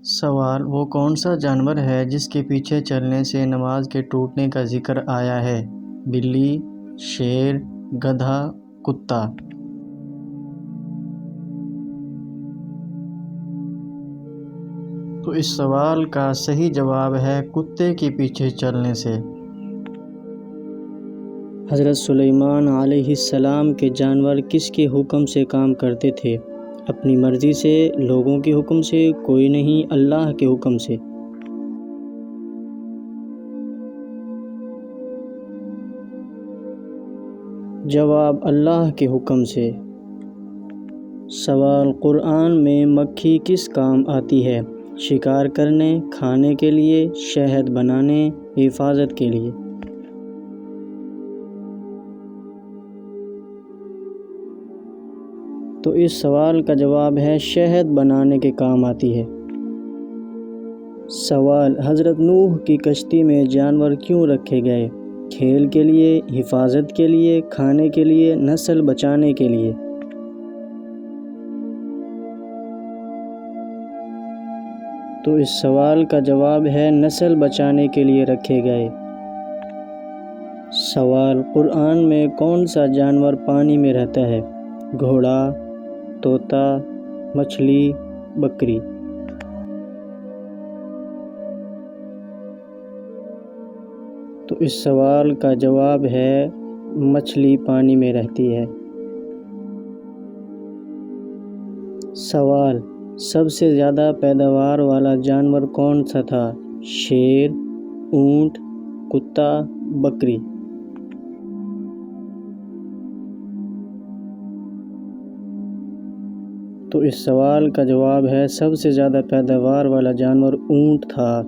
سوال: وہ کون سا جانور ہے جس کے پیچھے چلنے سے نماز کے ٹوٹنے کا ذکر آیا ہے؟ بلی، شیر، گدھا، کتا؟ تو اس سوال کا صحیح جواب ہے کتے کے پیچھے چلنے سے۔ حضرت سلیمان علیہ السلام کے جانور کس کے حکم سے کام کرتے تھے؟ اپنی مرضی سے، لوگوں کے حکم سے، کوئی نہیں، اللہ کے حکم سے۔ جواب: اللہ کے حکم سے۔ سوال: قرآن میں مکھی کس کام آتی ہے؟ شکار کرنے، کھانے کے لیے، شہد بنانے، حفاظت کے لیے؟ تو اس سوال کا جواب ہے شہد بنانے کے کام آتی ہے۔ سوال: حضرت نوح کی کشتی میں جانور کیوں رکھے گئے؟ کھیل کے لیے، حفاظت کے لیے، کھانے کے لیے، نسل بچانے کے لیے؟ تو اس سوال کا جواب ہے نسل بچانے کے لیے رکھے گئے۔ سوال: قرآن میں کون سا جانور پانی میں رہتا ہے؟ گھوڑا، طوطا، مچھلی، بکری؟ تو اس سوال کا جواب ہے مچھلی پانی میں رہتی ہے۔ سوال: سب سے زیادہ پیداوار والا جانور کون سا تھا؟ شیر، اونٹ، کتا، بکری؟ تو اس سوال کا جواب ہے سب سے زیادہ پیداوار والا جانور اونٹ تھا۔